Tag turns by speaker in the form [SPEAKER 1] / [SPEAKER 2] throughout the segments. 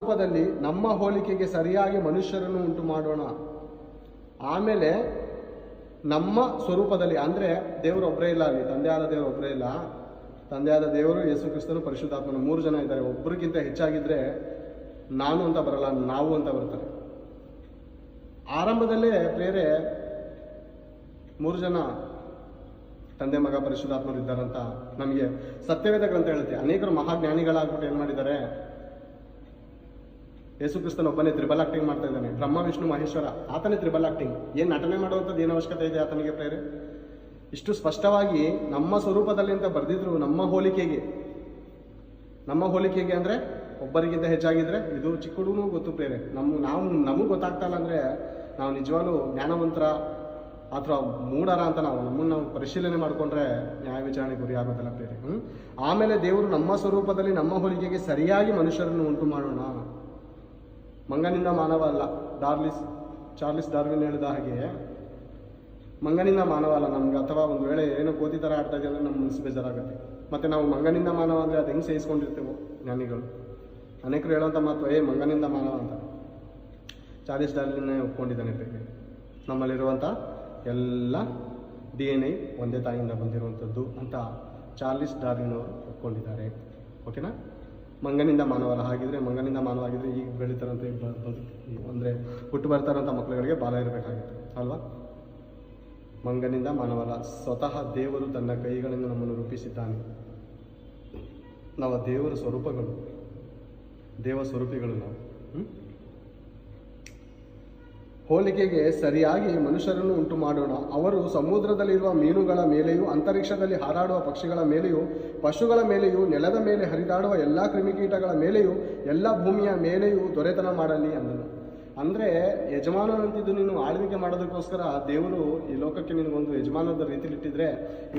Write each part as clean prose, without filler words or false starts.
[SPEAKER 1] ರೂಪದಲ್ಲಿ ನಮ್ಮ ಹೋಲಿಕೆಗೆ ಸರಿಯಾಗಿ ಮನುಷ್ಯರನ್ನು ಉಂಟು ಮಾಡೋಣ. ಆಮೇಲೆ ನಮ್ಮ ಸ್ವರೂಪದಲ್ಲಿ, ಅಂದರೆ ದೇವರು ಒಬ್ಬರೇ ಇಲ್ಲ, ಅಲ್ಲಿ ತಂದೆಯಾದ ದೇವರು ಒಬ್ಬರೇ ಇಲ್ಲ. ತಂದೆಯಾದ ದೇವರು, ಯೇಸು ಕ್ರಿಸ್ತನು, ಪರಿಶುದ್ಧಾತ್ಮನು, 3 ಜನ ಇದ್ದಾರೆ. ಒಬ್ಬರಿಗಿಂತ ಹೆಚ್ಚಾಗಿದ್ರೆ ನಾನು ಅಂತ ಬರಲ್ಲ, ನಾವು ಅಂತ ಬರ್ತಾರೆ. ಆರಂಭದಲ್ಲೇ ಪ್ರೇರೆ 3 ಜನ ತಂದೆ, ಮಗ, ಪರಿಶುದ್ಧಾತ್ಮರು ಇದ್ದಾರಂತ ನಮಗೆ ಸತ್ಯವೇದ ಗ್ರಂಥ ಹೇಳುತ್ತೆ. ಅನೇಕರು ಮಹಾಜ್ಞಾನಿಗಳಾಗ್ಬಿಟ್ಟು ಏನು ಮಾಡಿದ್ದಾರೆ, ಯೇಸು ಕ್ರಿಸ್ತನ ಒಬ್ಬನೇ ತ್ರಿಬಲ್ ಆಕ್ಟಿಂಗ್ ಮಾಡ್ತಾ ಇದ್ದಾನೆ. ಬ್ರಹ್ಮ, ವಿಷ್ಣು, ಮಹೇಶ್ವರ, ಆತನೇ ತ್ರಿಬಲ್ ಆಕ್ಟಿಂಗ್. ಏನು ನಟನೆ ಮಾಡುವಂಥದ್ದು ಏನು ಅವಶ್ಯಕತೆ ಇದೆ ಆತನಿಗೆ ಪ್ರೇರೆ? ಇಷ್ಟು ಸ್ಪಷ್ಟವಾಗಿ ನಮ್ಮ ಸ್ವರೂಪದಲ್ಲಿ ಅಂತ ಬರೆದಿದ್ರು. ನಮ್ಮ ಹೋಲಿಕೆಗೆ ಅಂದರೆ ಒಬ್ಬರಿಗಿಂತ ಹೆಚ್ಚಾಗಿದ್ರೆ, ಇದು ಚಿಕ್ಕ ಹುಡುಗನೂ ಗೊತ್ತು ಪ್ರೇರೆ. ನಮಗೆ ಗೊತ್ತಾಗ್ತಾ ಇಲ್ಲ ಅಂದರೆ ನಾವು ನಿಜವಾಗ್ಲೂ ಜ್ಞಾನವಂತರ ಅಥವಾ ಮೂಢರ ಅಂತ ನಮ್ಮನ್ನು ನಾವು ಪರಿಶೀಲನೆ ಮಾಡಿಕೊಂಡ್ರೆ ನ್ಯಾಯ ವಿಚಾರಣೆ ಗುರಿ ಆಗೋದಲ್ಲ ಪ್ರೇರೆ. ಆಮೇಲೆ ದೇವರು ನಮ್ಮ ಸ್ವರೂಪದಲ್ಲಿ ನಮ್ಮ ಹೋಲಿಕೆಗೆ ಸರಿಯಾಗಿ ಮನುಷ್ಯರನ್ನು ಉಂಟು ಮಾಡೋಣ. ಮಂಗನಿಂದ ಮಾನವ ಅಲ್ಲ. ಚಾರ್ಲಿಸ್ ಡಾರ್ವಿನ್ ಹೇಳಿದ ಹಾಗೆ ಮಂಗನಿಂದ ಮಾನವ ಅಲ್ಲ ನಮ್ಗೆ. ಅಥವಾ ಒಂದು ವೇಳೆ ಏನೋ ಕೋತಿ ಥರ ಆಡ್ತಾ ಇದೆ ಅಂದರೆ ನಮ್ಮ ಮನಸ್ಸು ಬೇಜಾರಾಗುತ್ತೆ. ಮತ್ತು ನಾವು ಮಂಗನಿಂದ ಮಾನವ ಅಂದರೆ ಅದು ಹೆಂಗೆ ಸಹಿಸ್ಕೊಂಡಿರ್ತೇವೋ ಜ್ಞಾನಿಗಳು. ಅನೇಕರು ಹೇಳೋಂಥ ಮಾತು ಮಂಗನಿಂದ ಮಾನವ ಅಂತ. ಚಾರ್ಲಿಸ್ ಡಾರ್ವಿನ್ನೇ ಒಪ್ಕೊಂಡಿದ್ದಾನೆ ಬೇರೆ. ನಮ್ಮಲ್ಲಿರುವಂಥ ಎಲ್ಲ DNA ಒಂದೇ ತಾಯಿಯಿಂದ ಬಂದಿರುವಂಥದ್ದು ಅಂತ ಚಾರ್ಲಿಸ್ ಡಾರ್ವಿನ್ ಅವರು ಒಪ್ಕೊಂಡಿದ್ದಾರೆ. ಓಕೆನಾ? ಮಂಗನಿಂದ ಮಾನವಲ್ಲ. ಹಾಗಿದ್ರೆ ಮಂಗನಿಂದ ಮಾನವ ಆಗಿದ್ರೆ ಈಗ ಬೆಳೀತಾರಂತ ಅಂದರೆ ಹುಟ್ಟು ಬರ್ತಾರಂಥ ಮಕ್ಕಳುಗಳಿಗೆ ಬಾಲ ಇರಬೇಕಾಗಿತ್ತು ಅಲ್ವಾ? ಮಂಗನಿಂದ ಮಾನವಲ್ಲ. ಸ್ವತಃ ದೇವರು ತನ್ನ ಕೈಗಳಿಂದ ನಮ್ಮನ್ನು ರೂಪಿಸಿದ್ದಾನೆ. ನಾವು ದೇವರ ಸ್ವರೂಪಗಳು, ದೇವ ಸ್ವರೂಪಿಗಳು ನಾವು. ಹೋಲಿಕೆಗೆ ಸರಿಯಾಗಿ ಮನುಷ್ಯರನ್ನು ಉಂಟು ಮಾಡೋಣ. ಅವರು ಸಮುದ್ರದಲ್ಲಿರುವ ಮೀನುಗಳ ಮೇಲೆಯೂ, ಅಂತರಿಕ್ಷದಲ್ಲಿ ಹಾರಾಡುವ ಪಕ್ಷಿಗಳ ಮೇಲೆಯೂ, ಪಶುಗಳ ಮೇಲೆಯೂ, ನೆಲದ ಮೇಲೆ ಹರಿದಾಡುವ ಎಲ್ಲ ಕ್ರಿಮಿಕೀಟಗಳ ಮೇಲೆಯೂ, ಎಲ್ಲ ಭೂಮಿಯ ಮೇಲೆಯೂ ದೊರೆತನ ಮಾಡಲಿ ಅಂದನು. ಅಂದರೆ ಯಜಮಾನನಂತಿದ್ದು ನೀನು ಆಳ್ವಿಕೆ ಮಾಡೋದಕ್ಕೋಸ್ಕರ ದೇವರು ಈ ಲೋಕಕ್ಕೆ ನಿನಗೊಂದು ಯಜಮಾನದ ರೀತಿಲಿಟ್ಟಿದ್ರೆ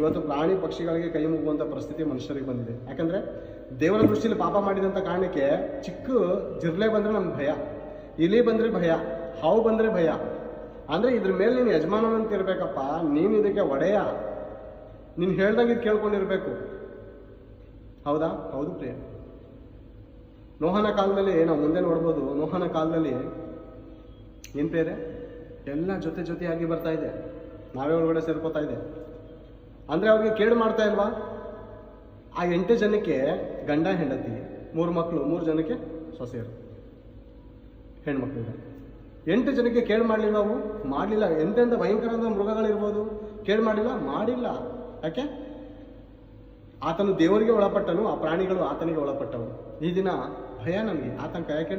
[SPEAKER 1] ಇವತ್ತು ಪ್ರಾಣಿ ಪಕ್ಷಿಗಳಿಗೆ ಕೈ ಮುಗುವಂಥ ಪರಿಸ್ಥಿತಿ ಮನುಷ್ಯರಿಗೆ ಬಂದಿದೆ. ಯಾಕಂದರೆ ದೇವರ ದೃಷ್ಟಿಯಲ್ಲಿ ಪಾಪ ಮಾಡಿದಂಥ ಕಾರಣಕ್ಕೆ ಚಿಕ್ಕ ಜಿರ್ಲೆ ಬಂದರೆ ನಮ್ಗೆ ಭಯ, ಇಲಿ ಬಂದರೆ ಭಯ, ಹಾವು ಬಂದರೆ ಭಯ. ಅಂದರೆ ಇದ್ರ ಮೇಲೆ ನೀನು ಯಜಮಾನನಂತ ಇರಬೇಕಪ್ಪ. ನೀನು ಇದಕ್ಕೆ ಒಡೆಯ, ನೀನು ಹೇಳ್ದಂಗೆ ಇದು ಕೇಳ್ಕೊಂಡಿರ್ಬೇಕು. ಹೌದಾ? ಹೌದು ಪ್ರಿಯ. ನೋಹನ ಕಾಲದಲ್ಲಿ ನಾವು ಮುಂದೆ ನೋಡ್ಬೋದು. ನೋಹನ ಕಾಲದಲ್ಲಿ ಏನು ಪ್ರೇರೆ, ಎಲ್ಲ ಜೊತೆಯಾಗಿ ಬರ್ತಾ ಇದೆ. ನಾವೇ ಒಳಗಡೆ ಸೇರ್ಕೋತಾ ಇದೆ. ಅಂದರೆ ಅವ್ರಿಗೆ ಕೇಡು ಮಾಡ್ತಾ ಇಲ್ವಾ? ಆ 8 ಜನಕ್ಕೆ ಗಂಡ ಹೆಂಡತಿ, 3 ಮಕ್ಕಳು, 3 ಜನಕ್ಕೆ ಸೊಸೆಯರು, ಹೆಣ್ಮಕ್ಳು. 8 ಜನಕ್ಕೆ ಕೇಳು ಮಾಡಲಿಲ್ಲ. ಅವು ಮಾಡಲಿಲ್ಲ. ಎಂತೆಂಥ ಭಯಂಕರವಾದ ಮೃಗಗಳಿರ್ಬೋದು, ಕೇಳು ಮಾಡಿಲ್ಲ. ಯಾಕೆ? ಆತನು ದೇವರಿಗೆ ಒಳಪಟ್ಟನು, ಆ ಪ್ರಾಣಿಗಳು ಆತನಿಗೆ ಒಳಪಟ್ಟವು. ಈ ದಿನ ಭಯ ನಮಗೆ, ಆತಂಕ. ಯಾಕೆ?